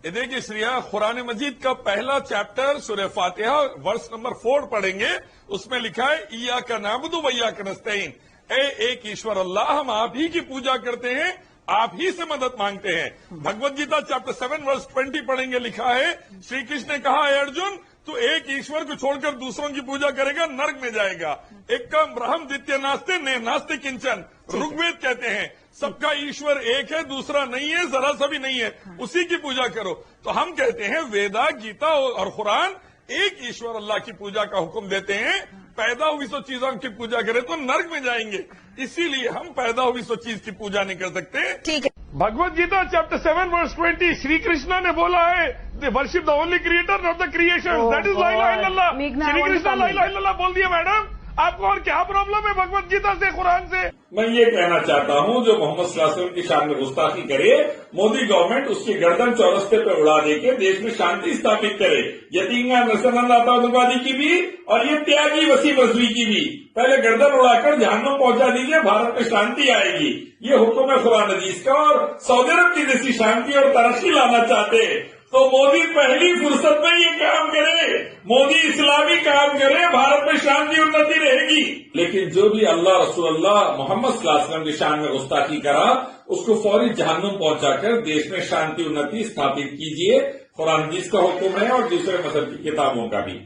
یہ دیکھیے شریعہ قرآن مجید کا پہلا چیپٹر سورہ فاتحہ ورس نمبر 4 پڑھیں گے. اس میں لکھا ہے ایاک نعبد و ایاک نستعین. اے ایک ایشور اللہ، ہم آپ ہی کی پوجا کرتے ہیں، آپ ہی سے مدد مانگتے ہیں. بھگوت گیتا چیپٹر 7 ورس 20 پڑھیں گے، لکھا ہے شری کرشن نے کہا اے ارجن تو ایک ایشور کو چھوڑ کر دوسروں کی پوجا کرے گا نرک میں جائے گا. ایک کا برہم دتیہ ناستے نے ناستے کنچن. رگ وید کہتے ہیں سب کا ایشور ایک ہے، دوسرا نہیں ہے، ذرا سا بھی نہیں ہے، اسی کی پوجا کرو. تو ہم کہتے ہیں ویدا گیتا اور قرآن ایک ایشور اللہ کی پوجا کا حکم دیتے ہیں. پیدا ہوئی سو چیزوں کی پوجا کرے تو نرک میں جائیں گے، اسی لیے ہم پیدا ہوئی سو چیز کی پوجا نہیں کر سکتے. ٹھیک ہے. بھگوت گیتا چیپٹر 7 ورس 20 شری کرشنا نے بولا ہے worship the only creator not the creation. That is لا الہ الا اللہ. شری کرشنا لا الہ الا اللہ بول دیا. میڈم آپ کو اور کیا پرابلم ہے بھگوت گیتا سے، قرآن سے؟ میں یہ کہنا چاہتا ہوں جو محمد صلی اللہ علیہ وسلم کی شان میں گستاخی کرے، مودی گورنمنٹ اس کی گردن چورستے پہ اڑا دے کے دیش میں شانتی استھاپت کرے. یتیمہ نسرند آتنکوادی کی بھی اور یہ تیاگی وسیم رضوی کی بھی پہلے گردن اڑا کر جہنم پہنچا دیجیے، بھارت میں شانتی آئے گی. یہ حکم ہے قرآن حدیث کا. اور سعودی عرب کی جیسی شانتی اور ترقی لانا چاہتے تو مودی پہلی فرصت میں یہ کام کرے، مودی اسلامی کام کرے، بھارت میں شانتی انتی رہے گی. لیکن جو بھی اللہ رسول اللہ محمد صلی اللہ علیہ وسلم کی شان میں گستاخی کرا اس کو فوری جہنم پہنچا کر دیش میں شانتی انتی استھاپت کیجیے. قرآن حدیث کا حکم ہے اور دوسرے مذہب کی کتابوں کا بھی.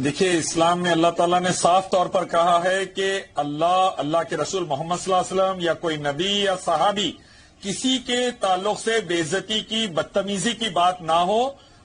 دیکھیے اسلام میں اللہ تعالیٰ نے صاف طور پر کہا ہے کہ اللہ کے رسول محمد صلی اللہ علیہ وسلم یا کوئی نبی یا صحابی کسی کے تعلق سے بے عزتی کی، بدتمیزی کی بات نہ ہو.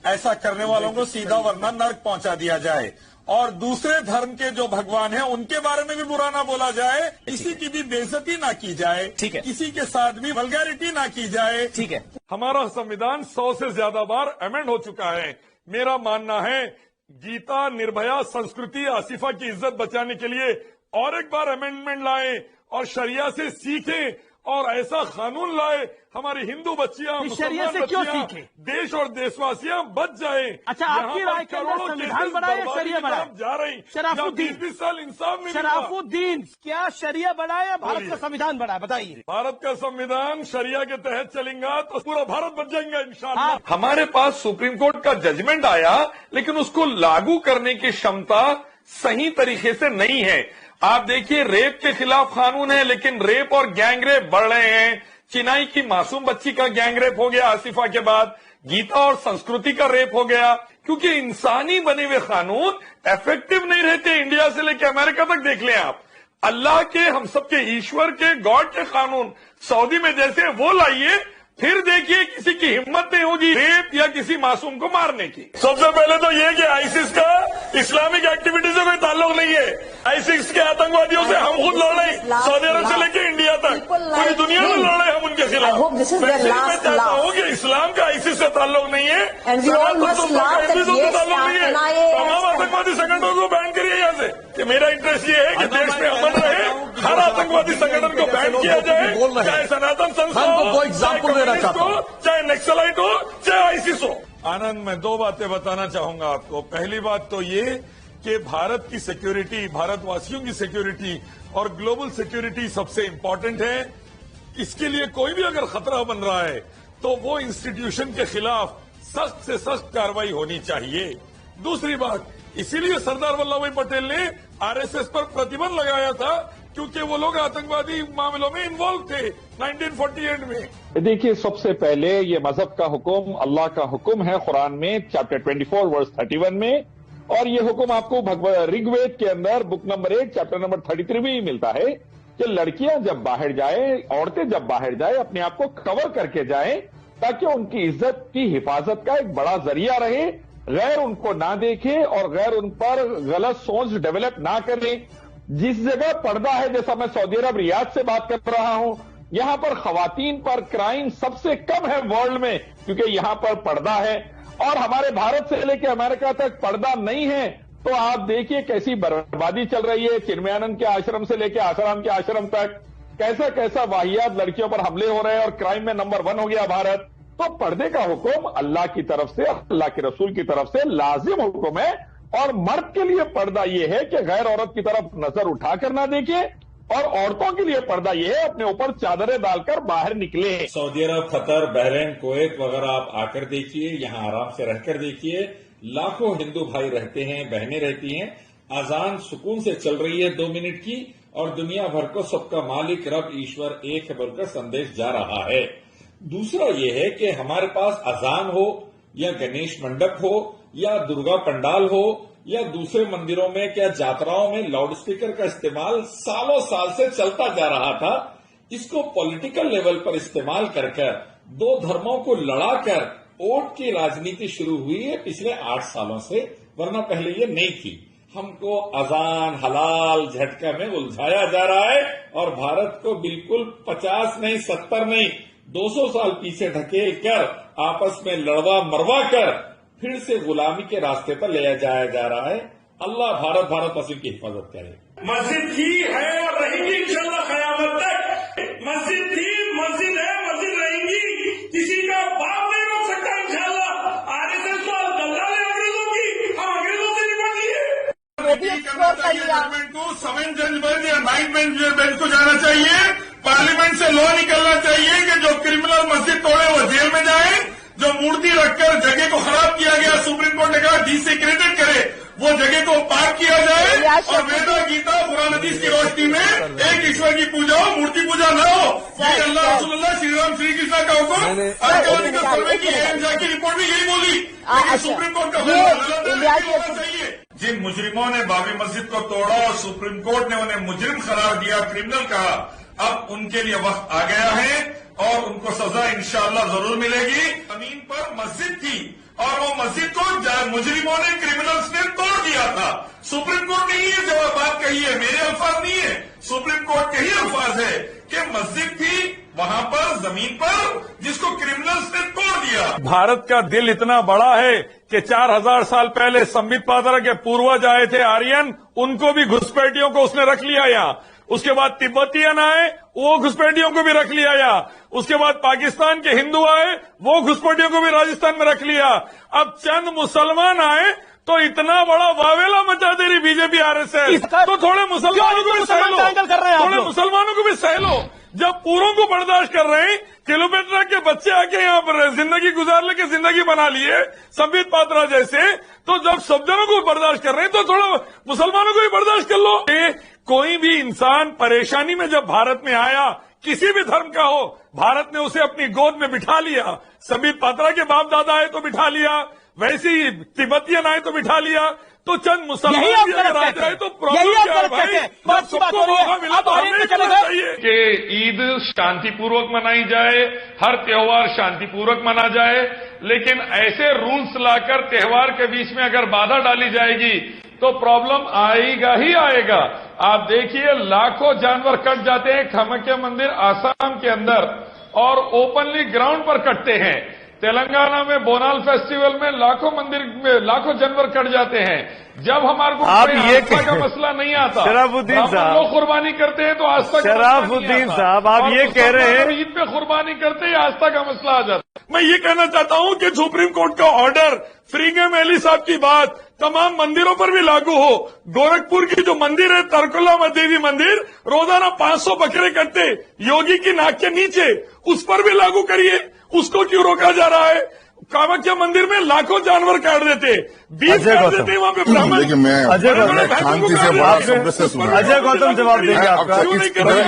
ایسا کرنے والوں کو سیدھا ورنہ نرک پہنچا دیا جائے. اور دوسرے دھرم کے جو بھگوان ہیں ان کے بارے میں بھی برا نہ بولا جائے، کسی کی بھی بے عزتی نہ کی جائے، ٹھیک ہے، کسی کے ساتھ بھی ولگیرٹی نہ کی جائے. ٹھیک ہے. ہمارا سنویدھان 100 سے زیادہ بار امینڈ ہو چکا ہے. میرا ماننا ہے گیتا، نربھیا، سنسکرتی، آصفہ کی عزت بچانے کے لیے اور ایک بار امینڈمنٹ لائیں اور شریعہ سے سیکھیں اور ایسا قانون لائے ہماری ہندو بچیاں، شریعہ سے کیوں سیکھیں؟ دیش اور دیش واسیاں بچ جائیں. اچھا آپ کی رائے کے اندر سنویدھان بڑھائے یا شریعہ بڑھائے؟ جا رہی شراف الدین 20 سال انصاف میں شراف الدین کیا شریعہ بڑھائے یا بھارت کا سنویدھان بڑھائے؟ بتائیے. بھارت کا سنویدھان شریعہ کے تحت چلیں گا تو پورا بھارت بچ جائیں گا انشاءاللہ. ہمارے پاس سپریم کورٹ کا ججمنٹ آیا لیکن اس کو لاگو کرنے کی شمتا صحیح طریقے سے نہیں ہے. آپ دیکھیے ریپ کے خلاف قانون ہے لیکن ریپ اور گینگ ریپ بڑھ رہے ہیں. چنائی کی معصوم بچی کا گینگ ریپ ہو گیا آصفہ کے بعد، گیتا اور سنسکرتی کا ریپ ہو گیا. کیونکہ انسانی بنے ہوئے قانون ایفیکٹو نہیں رہتے. انڈیا سے لے کے امریکہ تک دیکھ لیں آپ. اللہ کے، ہم سب کے ایشور کے، گاڈ کے قانون سعودی میں جیسے وہ لائیے، پھر دیکھیے کسی کی ہمت نہیں ہوگی ریپ یا کسی معصوم کو مارنے کی. سب سے پہلے تو یہ کہ آئیسس کا اسلامک ایکٹیویٹی سے کوئی تعلق نہیں ہے. آئیسس کے آتنکوادیوں سے ہم خود لڑ رہے ہیں، سعودی عرب سے لے کے انڈیا تک پوری دنیا میں لڑ رہے ہیں ہم ان کے خلاف. میں چاہتا ہوں کہ اسلام کا آئیسس سے تعلق نہیں ہے، تعلق نہیں ہے. تمام آتنکوادی سنگھنوں کو بین کریے یہاں سے. کہ میرا انٹرسٹ یہ ہے کہ دیش میں امن رہے، ہر آتنکوادی سنگھن کو بین کیا جائے، چاہے سناتن سنستھا ہو، چاہے نیکسلائٹ ہو، چاہے آئیسس ہو. آنند میں 2 باتیں بتانا چاہوں گا آپ کو. پہلی بات تو یہ کہ بھارت کی سیکیورٹی، بھارت واسیوں کی سیکیورٹی اور گلوبل سیکیورٹی سب سے امپورٹنٹ ہے. اس کے لیے کوئی بھی اگر خطرہ بن رہا ہے تو وہ انسٹیٹیوشن کے خلاف سخت سے سخت کارروائی ہونی چاہیے. دوسری بات، اسی لیے سردار ولبھ بھائی پٹیل نے RSS پر پرتیبندھ لگایا تھا کیونکہ وہ لوگ آتنکوادی معاملوں میں انوالو تھے 1948 میں. دیکھیے سب سے پہلے یہ مذہب کا حکم اللہ کا حکم ہے قرآن میں چیپٹر 24 ورس 31 میں، اور یہ حکم آپ کو رگ وید کے اندر بک نمبر 1 چیپٹر نمبر 33 میں ہی ملتا ہے کہ لڑکیاں جب باہر جائیں، عورتیں جب باہر جائیں اپنے آپ کو کور کر کے جائیں تاکہ ان کی عزت کی حفاظت کا ایک بڑا ذریعہ رہے، غیر ان کو نہ دیکھے اور غیر ان پر غلط سوچ ڈیولپ نہ کرے. جس جگہ پردہ ہے، جیسا میں سعودی عرب ریاض سے بات کر رہا ہوں، یہاں پر خواتین پر کرائم سب سے کم ہے ورلڈ میں کیونکہ یہاں پر پردہ ہے. اور ہمارے بھارت سے لے کے امریکہ تک پردہ نہیں ہے تو آپ دیکھیے کیسی بربادی چل رہی ہے. چنمیانند کے آشرم سے لے کے آسارام کے آشرم تک کیسا واحد لڑکیوں پر حملے ہو رہے ہیں اور کرائم میں نمبر 1 ہو گیا بھارت. تو پردے کا حکم اللہ کی طرف سے، اللہ کے رسول کی طرف سے لازم حکم ہے. اور مرد کے لیے پردہ یہ ہے کہ غیر عورت کی طرف نظر اٹھا کر نہ دیکھے اور عورتوں کے لیے پردہ یہ ہے اپنے اوپر چادریں ڈال کر باہر نکلے. سعودی عرب، قطر، بحرین، کویت وغیرہ آپ آ کر دیکھیے، یہاں آرام سے رہ کر دیکھیے، لاکھوں ہندو بھائی رہتے ہیں، بہنیں رہتی ہیں، اذان سکون سے چل رہی ہے 2 منٹ کی، اور دنیا بھر کو سب کا مالک رب ایشور ایک ہے بول کر سندیش جا رہا ہے. دوسرا یہ ہے کہ ہمارے پاس اذان ہو یا گنیش منڈپ ہو یا درگا پنڈال ہو یا دوسرے مندروں میں کیا جاتراؤں میں لاؤڈ اسپیکر کا استعمال سالوں سال سے چلتا جا رہا تھا. اس کو پولیٹیکل لیول پر استعمال کر کر 2 دھرموں کو لڑا کر ووٹ کی راجنیتی شروع ہوئی ہے پچھلے 8 سالوں سے، ورنہ پہلے یہ نہیں تھی. ہم کو اذان حلال جھٹکا میں الجھایا جا رہا ہے اور بھارت کو بالکل 50 نہیں 70 نہیں 200 سال پیچھے ڈھکیل کر آپس میں لڑوا مروا کر پھر سے غلامی کے راستے پر لے جایا جا رہا ہے. اللہ بھارت وسیم کی حفاظت کرے. مسجد کی ہے اور رہے گی انشاءاللہ قیامت تک. مسجد تھی، مسجد ہے، مسجد رہے گی. کسی کا باپ نہیں روک سکتا انشاءاللہ. RSS تو دلال ہے انگریزوں کی، ہم انگریزوں سے نپٹ لیے. گورنمنٹ کو 7 جج بینچ یا 9 بینچ کو جانا چاہیے. پارلیمنٹ سے لا نکلنا چاہیے کہ جو کرمنل مسجد توڑے وہ جیل میں جائیں. جو مورتی رکھ کر جگہ کو خراب کیا گیا، سپریم کورٹ نے کہا ڈیسیکریٹڈ کرے، وہ جگہ کو پاک کیا جائے. اور ویدا گیتا قرآن حدیث کی روشنی میں ایک ایشور کی پوجا ہو، مورتی پوجا نہ ہو. یہ اللہ رسول اللہ شری رام شری کرشنا کا حکم. آرکیولوجیکل سروے کی AMJ کی رپورٹ بھی یہی بولی، لیکن سپریم کورٹ کا فیصلہ ہونا چاہیے. جن مجرموں نے بابری مسجد کو توڑا اور سپریم کورٹ نے انہیں مجرم قرار دیا، کرمنل کہا، اب ان کے لیے وقت آ گیا ہے اور ان کو سزا انشاءاللہ ضرور ملے گی. زمین پر مسجد تھی اور وہ مسجد کو مجرموں نے، کرمنلز نے توڑ دیا تھا. سپریم کورٹ نے یہ جواب بات کہی ہے، میرے الفاظ نہیں ہے، سپریم کورٹ کے ہی الفاظ ہے کہ مسجد تھی وہاں پر زمین پر جس کو کرمنلز نے توڑ دیا. بھارت کا دل اتنا بڑا ہے کہ 4000 سال پہلے سمبت پاترا کے پوروج آئے تھے آرین، ان کو بھی گھسپیٹیوں کو اس نے رکھ لیا یہاں. اس کے بعد تبتین آئے، وہ گھسپیٹیوں کو بھی رکھ لیا یہاں. اس کے بعد پاکستان کے ہندو آئے، وہ گھسپیٹیوں کو بھی راجستھان میں رکھ لیا. اب چند مسلمان آئے تو اتنا بڑا واویلا مچا دے رہی بی جے پی RSS. تو تھوڑے مسلمانوں کو بھی سہ لو، تھوڑے مسلمانوں کو بھی سہ لو. جب پوروں کو برداشت کر رہے ہیں، کلومیٹر کے بچے آ کے یہاں پر زندگی گزار لے کے زندگی بنا لیے سمبت پاترا جیسے، تو جب سب جنوں کو برداشت کر رہے ہیں تو تھوڑا مسلمانوں کو بھی برداشت کر لو. کوئی بھی انسان پریشانی میں جب بھارت میں آیا، کسی بھی دھرم کا ہو، بھارت نے اسے اپنی گود میں بٹھا لیا. سمبت پاترا کے باپ دادا آئے تو بٹھا لیا، ویسے ہی تبتین آئے تو بٹھا لیا. تو چند مسلمان تو سب کو موقع ملا تو ہمیں چاہیے کہ عید شانتی پوروک منائی جائے، ہر تہوار شانتی پوروک منا جائے. لیکن ایسے رولز لا کر تہوار کے بیچ میں اگر بادھا ڈالی جائے گی تو پرابلم آئے گا ہی آئے گا. آپ دیکھیے لاکھوں جانور کٹ جاتے ہیں کھمکیا مندر آسام کے اندر، اور اوپنلی گراؤنڈ پر کٹتے ہیں. تلنگانہ میں بونال فیسٹیول میں لاکھوں جانور کٹ جاتے ہیں. جب ہمارے کو آستھا کا مسئلہ نہیں آتا، شرف الدین صاحب لوگ قربانی کرتے ہیں تو آستھا کا شرف الدین صاحب آپ یہ کہہ رہے ہیں عید پہ قربانی کرتے ہیں، آستھا کا مسئلہ آ جاتا. میں یہ کہنا چاہتا ہوں کہ سپریم کورٹ کا آرڈر فریگم ایلی صاحب کی بات تمام مندروں پر بھی لاگو ہو. گورکھپور کی جو مندر ہے ترکلا دیوی مندر، روزانہ 500 بکرے کٹتے یوگی کی ناک کے نیچے، اس پر بھی لاگو کریے. اس کو کیوں روکا جا رہا ہے؟ کامکھیا مندر میں لاکھوں جانور کاٹ دیتے، 20 کاٹ دیتے وہاں پہ براہمن. اجے گوتم جواب دیں گے آپ کا.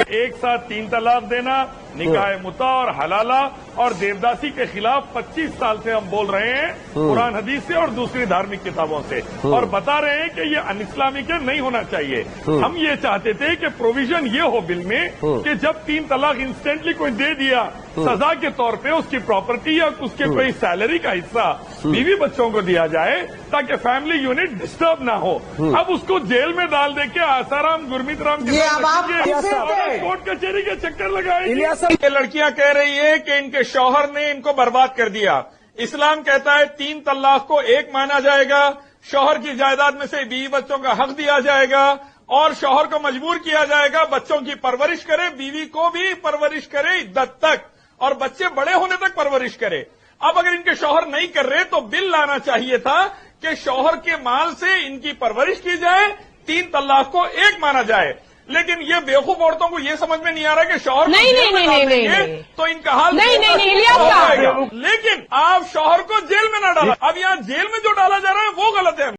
ایک ساتھ 3 طلاق دینا، نکاح متا اور حلالہ اور دیوداسی کے خلاف 25 سال سے ہم بول رہے ہیں، قرآن حدیث سے اور دوسری دھارمک کتابوں سے، اور بتا رہے ہیں کہ یہ ان اسلامک نہیں ہونا چاہیے. ہم یہ چاہتے تھے کہ پروویژن یہ ہو بل میں کہ جب 3 طلاق انسٹنٹلی کوئی دے دیا سزا کے طور پہ، اس کی پراپرٹی یا اس کے کوئی سیلری کا حصہ بیوی بچوں کو دیا جائے تاکہ فیملی یونٹ ڈسٹرب نہ ہو. اب اس کو جیل میں ڈال دے کے آسارام گرمیت رام کے کورٹ کچہری کے چکر لگائے. یہ لڑکیاں کہہ رہی ہے کہ ان کے شوہر نے ان کو برباد کر دیا. اسلام کہتا ہے 3 طلاق کو 1 مانا جائے گا، شوہر کی جائیداد میں سے بیوی بچوں کا حق دیا جائے گا، اور شوہر کو مجبور کیا جائے گا بچوں کی پرورش کرے، بیوی کو بھی پرورش کرے عدت تک، اور بچے بڑے ہونے تک پرورش کرے. اب اگر ان کے شوہر نہیں کر رہے تو بل لانا چاہیے تھا کہ شوہر کے مال سے ان کی پرورش کی جائے، 3 طلاق کو 1 مانا جائے. لیکن یہ بیوقوف عورتوں کو یہ سمجھ میں نہیں آ رہا کہ شوہر کو نہیں، جیل میں نہیں، ڈال نہیں، دیں گے نہیں۔ تو ان کا حال نہیں، نہیں، نہیں، الیاس ہو صاحب۔ جائے گا۔ لیکن آپ شوہر کو جیل میں نہ ڈالا، اب یہاں جیل میں جو ڈالا جا رہا ہے وہ غلط ہے۔